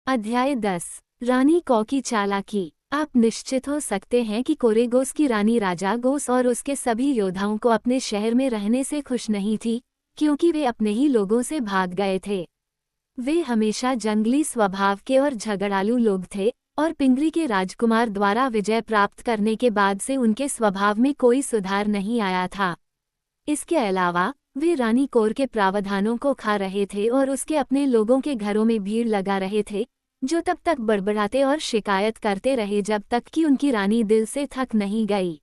अध्याय 10। रानी कौ की चालाकी। आप निश्चित हो सकते हैं कि कोरेगोस की रानी राजा गोस और उसके सभी योद्धाओं को अपने शहर में रहने से खुश नहीं थी, क्योंकि वे अपने ही लोगों से भाग गए थे। वे हमेशा जंगली स्वभाव के और झगड़ालू लोग थे, और पिंगरी के राजकुमार द्वारा विजय प्राप्त करने के बाद से उनके स्वभाव में कोई सुधार नहीं आया था। इसके अलावा वे रानी कोर के प्रावधानों को खा रहे थे और उसके अपने लोगों के घरों में भीड़ लगा रहे थे, जो तब तक बड़बड़ाते और शिकायत करते रहे जब तक कि उनकी रानी दिल से थक नहीं गई।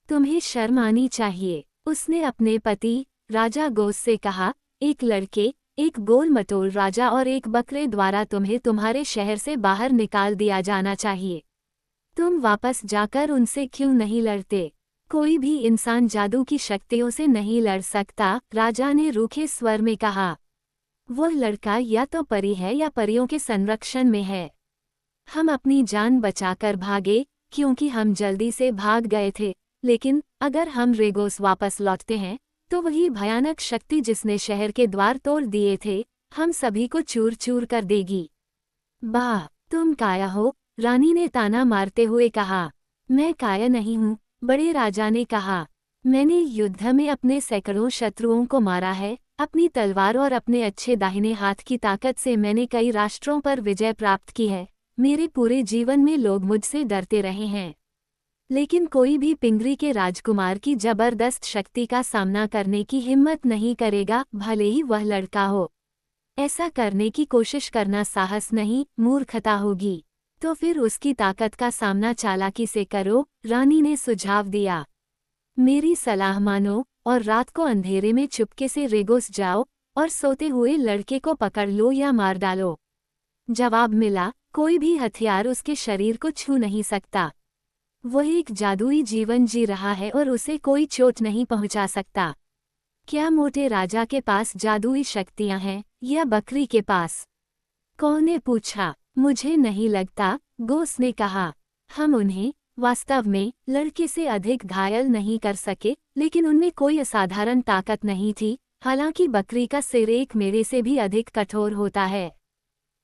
तुम्हें शर्म आनी चाहिए, उसने अपने पति राजा गोस से कहा। एक लड़के, एक गोल मटोल राजा और एक बकरे द्वारा तुम्हें तुम्हारे शहर से बाहर निकाल दिया जाना चाहिए। तुम वापस जाकर उनसे क्यों नहीं लड़ते? कोई भी इंसान जादू की शक्तियों से नहीं लड़ सकता, राजा ने रूखे स्वर में कहा। वह लड़का या तो परी है या परियों के संरक्षण में है। हम अपनी जान बचाकर भागे, क्योंकि हम जल्दी से भाग गए थे, लेकिन अगर हम रेगोस वापस लौटते हैं, तो वही भयानक शक्ति जिसने शहर के द्वार तोड़ दिए थे, हम सभी को चूर चूर कर देगी। वाह, तुम काया हो, रानी ने ताना मारते हुए कहा। मैं काया नहीं हूँ, बड़े राजा ने कहा। मैंने युद्ध में अपने सैकड़ों शत्रुओं को मारा है, अपनी तलवार और अपने अच्छे दाहिने हाथ की ताकत से मैंने कई राष्ट्रों पर विजय प्राप्त की है। मेरे पूरे जीवन में लोग मुझसे डरते रहे हैं, लेकिन कोई भी पिंगरी के राजकुमार की जबरदस्त शक्ति का सामना करने की हिम्मत नहीं करेगा, भले ही वह लड़का हो। ऐसा करने की कोशिश करना साहस नहीं, मूर्खता होगी। तो फिर उसकी ताकत का सामना चालाकी से करो, रानी ने सुझाव दिया। मेरी सलाह मानो और रात को अंधेरे में चुपके से रेगोस जाओ और सोते हुए लड़के को पकड़ लो या मार डालो। जवाब मिला, कोई भी हथियार उसके शरीर को छू नहीं सकता। वह एक जादुई जीवन जी रहा है और उसे कोई चोट नहीं पहुंचा सकता। क्या मोटे राजा के पास जादुई शक्तियां हैं या बकरी के पास? कौन ने पूछा। मुझे नहीं लगता, गोस ने कहा। हम उन्हें वास्तव में लड़के से अधिक घायल नहीं कर सके, लेकिन उनमें कोई असाधारण ताकत नहीं थी। हालांकि बकरी का सिर एक मेरे से भी अधिक कठोर होता है।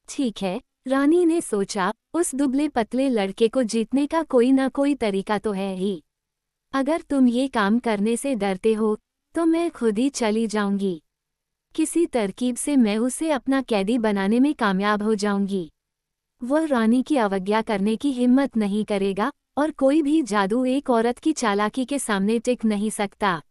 ठीक है, रानी ने सोचा, उस दुबले पतले लड़के को जीतने का कोई न कोई तरीका तो है ही। अगर तुम ये काम करने से डरते हो, तो मैं खुद ही चली जाऊंगी। किसी तरकीब से मैं उसे अपना कैदी बनाने में कामयाब हो जाऊंगी। वह रानी की अवज्ञा करने की हिम्मत नहीं करेगा, और कोई भी जादू एक औरत की चालाकी के सामने टिक नहीं सकता।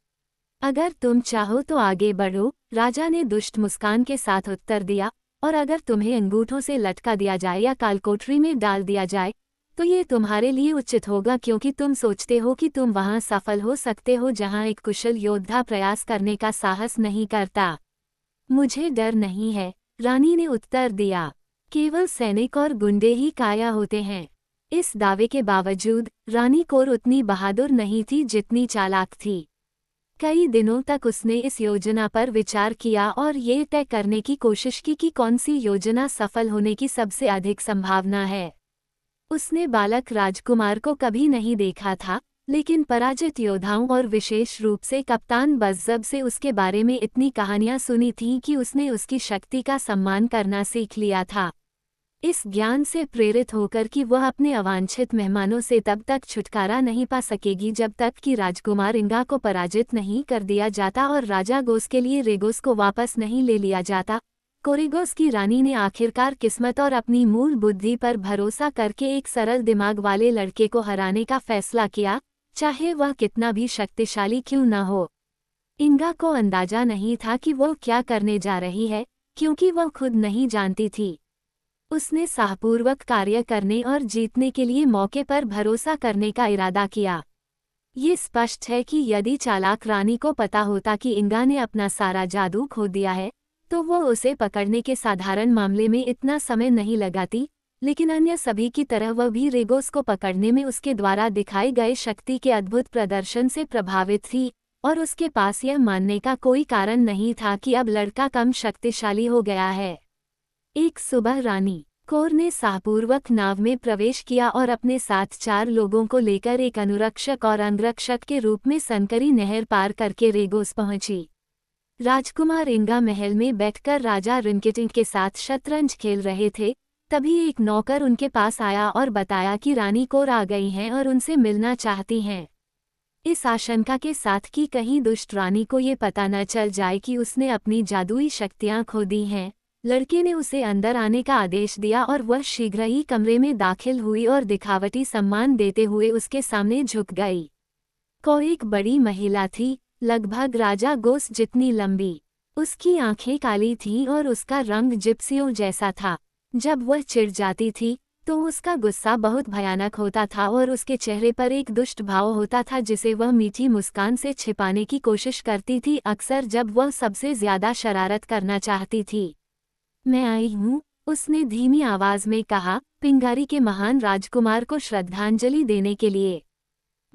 अगर तुम चाहो तो आगे बढ़ो, राजा ने दुष्ट मुस्कान के साथ उत्तर दिया, और अगर तुम्हें अंगूठों से लटका दिया जाए या कालकोठरी में डाल दिया जाए, तो ये तुम्हारे लिए उचित होगा, क्योंकि तुम सोचते हो कि तुम वहां सफल हो सकते हो जहां एक कुशल योद्धा प्रयास करने का साहस नहीं करता। मुझे डर नहीं है, रानी ने उत्तर दिया। केवल सैनिक और गुंडे ही काया होते हैं। इस दावे के बावजूद रानी कोर उतनी बहादुर नहीं थी जितनी चालाक थी। कई दिनों तक उसने इस योजना पर विचार किया और ये तय करने की कोशिश की कि कौन सी योजना सफल होने की सबसे अधिक संभावना है। उसने बालक राजकुमार को कभी नहीं देखा था, लेकिन पराजित योद्धाओं और विशेष रूप से कप्तान बज़्ज़ब से उसके बारे में इतनी कहानियां सुनी थीं कि उसने उसकी शक्ति का सम्मान करना सीख लिया था। इस ज्ञान से प्रेरित होकर कि वह अपने अवांछित मेहमानों से तब तक छुटकारा नहीं पा सकेगी जब तक कि राजकुमार इंगा को पराजित नहीं कर दिया जाता और राजा गोस के लिए रेगोस को वापस नहीं ले लिया जाता। कोरेगोस की रानी ने आखिरकार किस्मत और अपनी मूल बुद्धि पर भरोसा करके एक सरल दिमाग वाले लड़के को हराने का फैसला किया, चाहे वह कितना भी शक्तिशाली क्यों न हो। इंगा को अंदाजा नहीं था कि वो क्या करने जा रही है, क्योंकि वह खुद नहीं जानती थी। उसने साहपूर्वक कार्य करने और जीतने के लिए मौके पर भरोसा करने का इरादा किया। ये स्पष्ट है कि यदि चालाक रानी को पता होता कि इंगा ने अपना सारा जादू खो दिया है, तो वो उसे पकड़ने के साधारण मामले में इतना समय नहीं लगाती, लेकिन अन्य सभी की तरह वह भी रेगोस को पकड़ने में उसके द्वारा दिखाए गए शक्ति के अद्भुत प्रदर्शन से प्रभावित थी, और उसके पास यह मानने का कोई कारण नहीं था कि अब लड़का कम शक्तिशाली हो गया है। एक सुबह रानी कोर ने साहपूर्वक नाव में प्रवेश किया और अपने साथ 4 लोगों को लेकर एक अनुरक्षक और अंगरक्षक के रूप में सनकरी नहर पार करके रेगोस पहुंची। राजकुमार इंगा महल में बैठकर राजा रिनकिटिंग के साथ शतरंज खेल रहे थे, तभी एक नौकर उनके पास आया और बताया कि रानी कौर आ गई हैं और उनसे मिलना चाहती हैं। इस आशंका के साथ कि कहीं दुष्ट रानी को ये पता न चल जाए कि उसने अपनी जादुई शक्तियां खो दी हैं, लड़के ने उसे अंदर आने का आदेश दिया और वह शीघ्र ही कमरे में दाखिल हुई और दिखावटी सम्मान देते हुए उसके सामने झुक गई। कौ एक बड़ी महिला थी, लगभग राजा गोस जितनी लंबी। उसकी आंखें काली थीं और उसका रंग जिप्सियों जैसा था। जब वह चिढ़ जाती थी तो उसका गुस्सा बहुत भयानक होता था और उसके चेहरे पर एक दुष्ट भाव होता था जिसे वह मीठी मुस्कान से छिपाने की कोशिश करती थी, अक्सर जब वह सबसे ज्यादा शरारत करना चाहती थी। मैं आई हूँ, उसने धीमी आवाज में कहा, पिंगारी के महान राजकुमार को श्रद्धांजलि देने के लिए।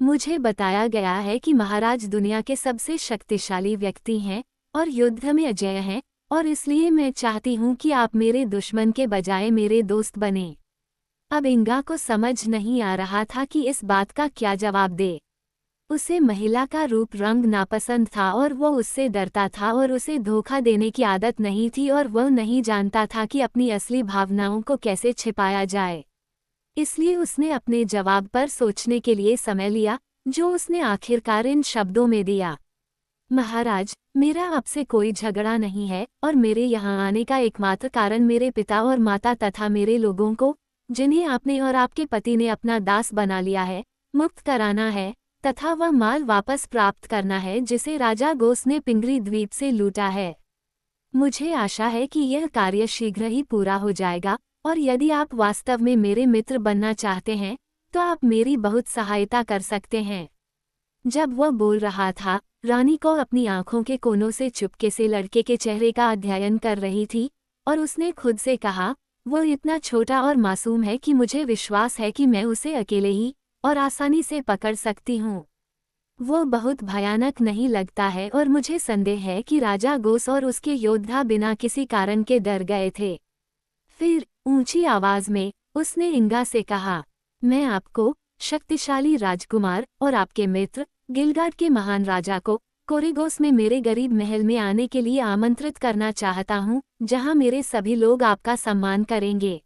मुझे बताया गया है कि महाराज दुनिया के सबसे शक्तिशाली व्यक्ति हैं और युद्ध में अजेय हैं, और इसलिए मैं चाहती हूँ कि आप मेरे दुश्मन के बजाय मेरे दोस्त बने। अब इंगा को समझ नहीं आ रहा था कि इस बात का क्या जवाब दे। उसे महिला का रूप रंग नापसंद था और वह उससे डरता था और उसे धोखा देने की आदत नहीं थी और वह नहीं जानता था कि अपनी असली भावनाओं को कैसे छिपाया जाए। इसलिए उसने अपने जवाब पर सोचने के लिए समय लिया, जो उसने आखिरकार इन शब्दों में दिया। महाराज, मेरा आपसे कोई झगड़ा नहीं है और मेरे यहाँ आने का एकमात्र कारण मेरे पिता और माता तथा मेरे लोगों को, जिन्हें आपने और आपके पति ने अपना दास बना लिया है, मुक्त कराना है तथा वह माल वापस प्राप्त करना है जिसे राजा गोस ने पिंगरी द्वीप से लूटा है। मुझे आशा है कि यह कार्य शीघ्र ही पूरा हो जाएगा, और यदि आप वास्तव में मेरे मित्र बनना चाहते हैं तो आप मेरी बहुत सहायता कर सकते हैं। जब वह बोल रहा था, रानी को अपनी आंखों के कोनों से चुपके से लड़के के चेहरे का अध्ययन कर रही थी और उसने खुद से कहा, वह इतना छोटा और मासूम है कि मुझे विश्वास है कि मैं उसे अकेले ही और आसानी से पकड़ सकती हूँ। वो बहुत भयानक नहीं लगता है और मुझे संदेह है कि राजा गोस और उसके योद्धा बिना किसी कारण के डर गए थे। फिर ऊंची आवाज में उसने इंगा से कहा, मैं आपको, शक्तिशाली राजकुमार और आपके मित्र गिलगाड के महान राजा को कोरेगोस में मेरे गरीब महल में आने के लिए आमंत्रित करना चाहता हूँ, जहाँ मेरे सभी लोग आपका सम्मान करेंगे।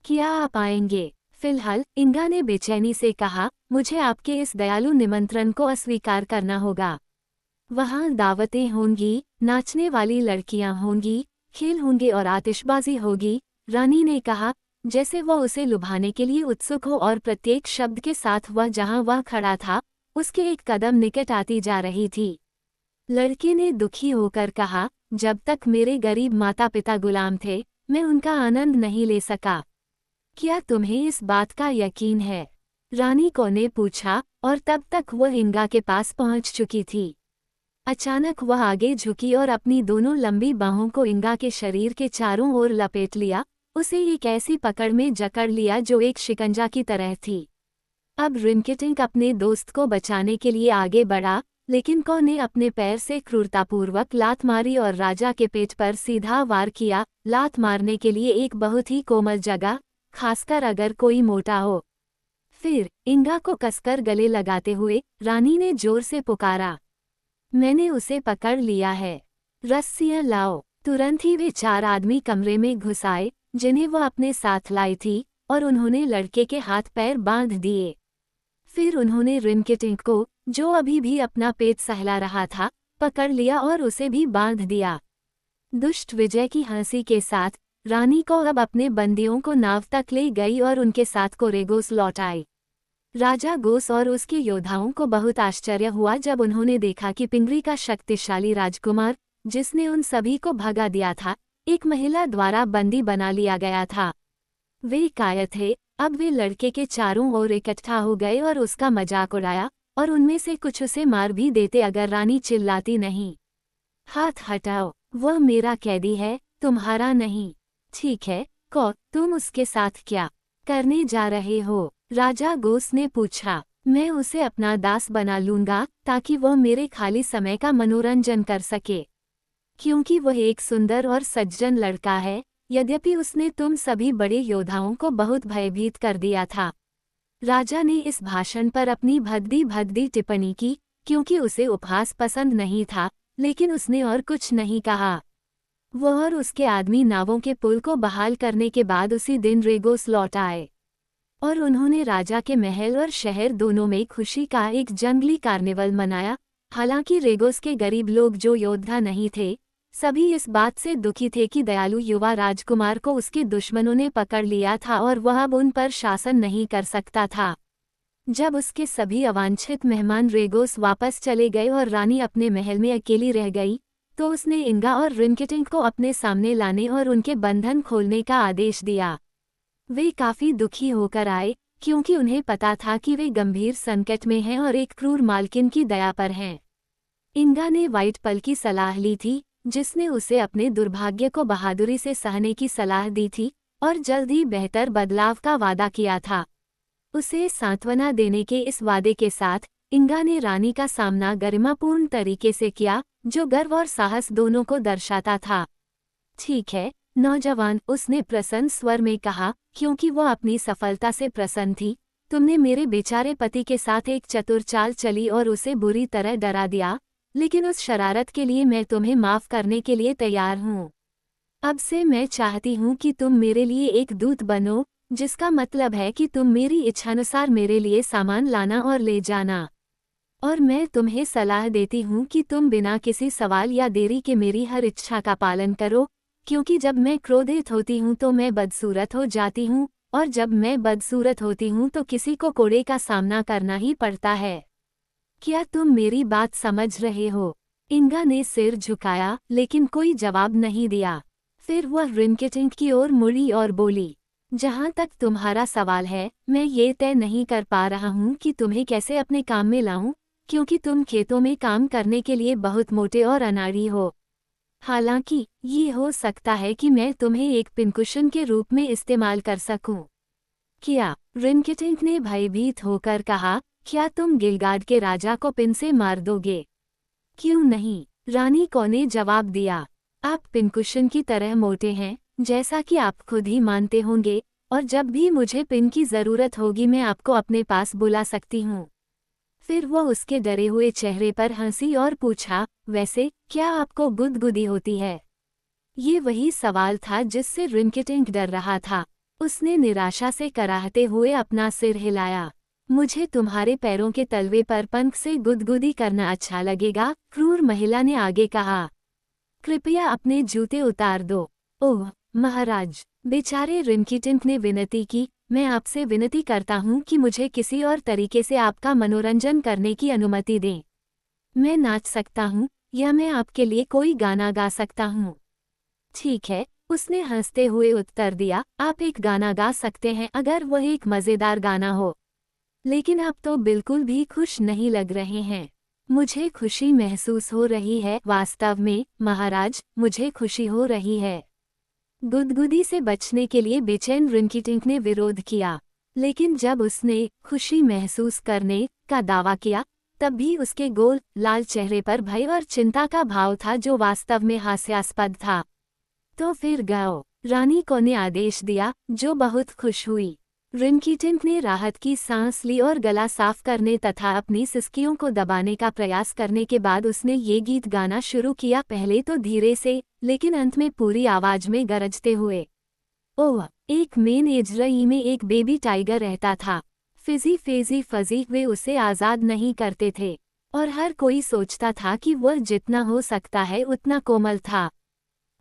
क्या आप आएंगे? फिलहाल इंगा ने बेचैनी से कहा, मुझे आपके इस दयालु निमंत्रण को अस्वीकार करना होगा। वहाँ दावतें होंगी, नाचने वाली लड़कियां होंगी, खेल होंगे और आतिशबाजी होगी, रानी ने कहा, जैसे वह उसे लुभाने के लिए उत्सुक हो और प्रत्येक शब्द के साथ वह जहाँ वह खड़ा था उसके एक कदम निकट आती जा रही थी। लड़के ने दुखी होकर कहा, जब तक मेरे गरीब माता पिता गुलाम थे, मैं उनका आनंद नहीं ले सका। क्या तुम्हें इस बात का यकीन है? रानी को ने पूछा, और तब तक वह इंगा के पास पहुंच चुकी थी। अचानक वह आगे झुकी और अपनी दोनों लंबी बाहों को इंगा के शरीर के चारों ओर लपेट लिया, उसे एक ऐसी पकड़ में जकड़ लिया जो एक शिकंजा की तरह थी। अब रिमकिटिंग अपने दोस्त को बचाने के लिए आगे बढ़ा, लेकिन कौ ने अपने पैर से क्रूरतापूर्वक लात मारी और राजा के पेट पर सीधा वार किया। लात मारने के लिए एक बहुत ही कोमल जगह, खासकर अगर कोई मोटा हो। फिर इंगा को कसकर गले लगाते हुए रानी ने जोर से पुकारा, मैंने उसे पकड़ लिया है, रस्सियां लाओ। तुरंत ही वे 4 आदमी कमरे में घुस आए जिन्हें वह अपने साथ लाई थी, और उन्होंने लड़के के हाथ पैर बांध दिए। फिर उन्होंने रिमकिटिंग को, जो अभी भी अपना पेट सहला रहा था, पकड़ लिया और उसे भी बांध दिया। दुष्ट विजय की हंसी के साथ रानी को अब अपने बंदियों को नाव तक ले गई और उनके साथ कोरेगोस लौट आई। राजा गोस और उसके योद्धाओं को बहुत आश्चर्य हुआ जब उन्होंने देखा कि पिंगरी का शक्तिशाली राजकुमार, जिसने उन सभी को भगा दिया था, एक महिला द्वारा बंदी बना लिया गया था। वे कायर थे। अब वे लड़के के चारों ओर इकट्ठा हो गए और उसका मजाक उड़ाया, और उनमें से कुछ उसे मार भी देते अगर रानी चिल्लाती नहीं। हाथ हटाओ, वह मेरा कैदी है, तुम्हारा नहीं। ठीक है, कौ, तुम उसके साथ क्या करने जा रहे हो? राजा गोस ने पूछा। मैं उसे अपना दास बना लूंगा ताकि वह मेरे खाली समय का मनोरंजन कर सके, क्योंकि वह एक सुंदर और सज्जन लड़का है, यद्यपि उसने तुम सभी बड़े योद्धाओं को बहुत भयभीत कर दिया था। राजा ने इस भाषण पर अपनी भद्दी भद्दी टिप्पणी की, क्योंकि उसे उपहास पसंद नहीं था, लेकिन उसने और कुछ नहीं कहा। वह और उसके आदमी नावों के पुल को बहाल करने के बाद उसी दिन रेगोस लौट आए और उन्होंने राजा के महल और शहर दोनों में खुशी का एक जंगली कार्निवल मनाया। हालांकि रेगोस के गरीब लोग जो योद्धा नहीं थे, सभी इस बात से दुखी थे कि दयालु युवा राजकुमार को उसके दुश्मनों ने पकड़ लिया था और वह अब उन पर शासन नहीं कर सकता था। जब उसके सभी अवांछित मेहमान रेगोस वापस चले गए और रानी अपने महल में अकेली रह गई, तो उसने इंगा और रिनकेटिंक को अपने सामने लाने और उनके बंधन खोलने का आदेश दिया। वे काफी दुखी होकर आए, क्योंकि उन्हें पता था कि वे गंभीर संकट में हैं और एक क्रूर मालकिन की दया पर हैं। इंगा ने व्हाइट पल की सलाह ली थी, जिसने उसे अपने दुर्भाग्य को बहादुरी से सहने की सलाह दी थी और जल्द ही बेहतर बदलाव का वादा किया था। उसे सांत्वना देने के इस वादे के साथ इंगा ने रानी का सामना गरिमापूर्ण तरीके से किया, जो गर्व और साहस दोनों को दर्शाता था। ठीक है नौजवान, उसने प्रसन्न स्वर में कहा, क्योंकि वह अपनी सफलता से प्रसन्न थी। तुमने मेरे बेचारे पति के साथ एक चतुर चाल चली और उसे बुरी तरह डरा दिया, लेकिन उस शरारत के लिए मैं तुम्हें माफ करने के लिए तैयार हूँ। अब से मैं चाहती हूँ कि तुम मेरे लिए एक दूत बनो, जिसका मतलब है कि तुम मेरी इच्छानुसार मेरे लिए सामान लाना और ले जाना। और मैं तुम्हें सलाह देती हूँ कि तुम बिना किसी सवाल या देरी के मेरी हर इच्छा का पालन करो, क्योंकि जब मैं क्रोधित होती हूँ तो मैं बदसूरत हो जाती हूँ, और जब मैं बदसूरत होती हूँ तो किसी को कोड़े का सामना करना ही पड़ता है। क्या तुम मेरी बात समझ रहे हो? इंगा ने सिर झुकाया, लेकिन कोई जवाब नहीं दिया। फिर वह रिनकेटिंक की ओर मुड़ी और बोली, जहाँ तक तुम्हारा सवाल है, मैं ये तय नहीं कर पा रहा हूँ कि तुम्हें कैसे अपने काम में लाऊं, क्योंकि तुम खेतों में काम करने के लिए बहुत मोटे और अनाड़ी हो। हालांकि ये हो सकता है कि मैं तुम्हें एक पिनकुशन के रूप में इस्तेमाल कर सकूं। क्या? रिनकेटिंक ने भयभीत होकर कहा, क्या तुम गिलगाद के राजा को पिन से मार दोगे? क्यों नहीं? रानी को ने जवाब दिया। आप पिनकुशन की तरह मोटे हैं, जैसा कि आप खुद ही मानते होंगे, और जब भी मुझे पिन की जरूरत होगी मैं आपको अपने पास बुला सकती हूँ। फिर वह उसके डरे हुए चेहरे पर हंसी और पूछा, वैसे क्या आपको गुदगुदी होती है? ये वही सवाल था जिससे रिनकेटिंक डर रहा था। उसने निराशा से कराहते हुए अपना सिर हिलाया। मुझे तुम्हारे पैरों के तलवे पर पंख से गुदगुदी करना अच्छा लगेगा, क्रूर महिला ने आगे कहा। कृपया अपने जूते उतार दो। ओह महाराज, बेचारे रिनकेटिंक ने विनती की, मैं आपसे विनती करता हूँ कि मुझे किसी और तरीके से आपका मनोरंजन करने की अनुमति दें। मैं नाच सकता हूँ, या मैं आपके लिए कोई गाना गा सकता हूँ। ठीक है, उसने हंसते हुए उत्तर दिया, आप एक गाना गा सकते हैं अगर वह एक मज़ेदार गाना हो। लेकिन आप तो बिल्कुल भी खुश नहीं लग रहे हैं। मुझे खुशी महसूस हो रही है, वास्तव में महाराज, मुझे खुशी हो रही है। गुदगुदी से बचने के लिए बेचैन रिनकेटिंक ने विरोध किया, लेकिन जब उसने खुशी महसूस करने का दावा किया, तब भी उसके गोल लाल चेहरे पर भय और चिंता का भाव था जो वास्तव में हास्यास्पद था। तो फिर गाओ, रानी को ने आदेश दिया, जो बहुत खुश हुई। रिनकेटिंक ने राहत की सांस ली और गला साफ करने तथा अपनी सिसकियों को दबाने का प्रयास करने के बाद उसने ये गीत गाना शुरू किया, पहले तो धीरे से, लेकिन अंत में पूरी आवाज में गरजते हुए। ओह, एक मेन एजरई में एक बेबी टाइगर रहता था। फिजी फेजी फजी वे उसे आज़ाद नहीं करते थे, और हर कोई सोचता था कि वह जितना हो सकता है उतना कोमल था।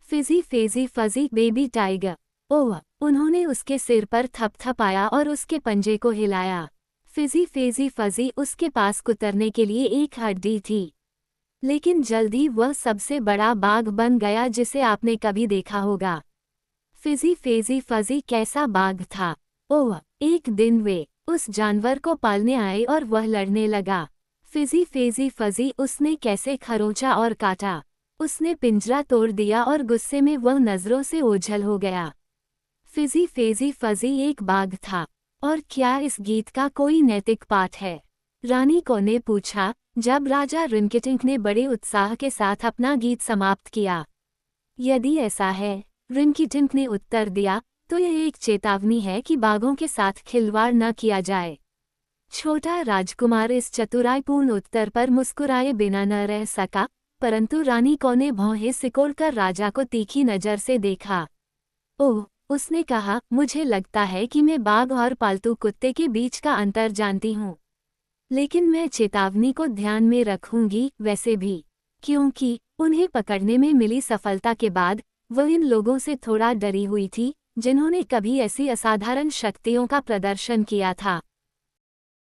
फिजी फेजी फजी बेबी टाइगर। ओह, उन्होंने उसके सिर पर थपथपाया और उसके पंजे को हिलाया। फिजी फेजी फजी उसके पास कुतरने के लिए एक हड्डी थी, लेकिन जल्द ही वह सबसे बड़ा बाघ बन गया जिसे आपने कभी देखा होगा। फिजी फेजी फजी कैसा बाघ था! ओह, एक दिन वे उस जानवर को पालने आए और वह लड़ने लगा। फिजी फेजी फजी उसने कैसे खरोंचा और काटा। उसने पिंजरा तोड़ दिया और गुस्से में वह नजरों से ओझल हो गया। फिजी फेजी फजी एक बाघ था। और क्या इस गीत का कोई नैतिक पाठ है? रानी को ने पूछा, जब राजा रिनकेटिंक ने बड़े उत्साह के साथ अपना गीत समाप्त किया। यदि ऐसा है, रिनकेटिंक ने उत्तर दिया, तो यह एक चेतावनी है कि बाघों के साथ खिलवाड़ न किया जाए। छोटा राजकुमार इस चतुराईपूर्ण उत्तर पर मुस्कुराए बिना न रह सका, परंतु रानी को ने भौहें सिकोड़कर राजा को तीखी नज़र से देखा। ओह, उसने कहा, मुझे लगता है कि मैं बाघ और पालतू कुत्ते के बीच का अंतर जानती हूँ। लेकिन मैं चेतावनी को ध्यान में रखूंगी वैसे भी, क्योंकि उन्हें पकड़ने में मिली सफलता के बाद वह इन लोगों से थोड़ा डरी हुई थी जिन्होंने कभी ऐसी असाधारण शक्तियों का प्रदर्शन किया था।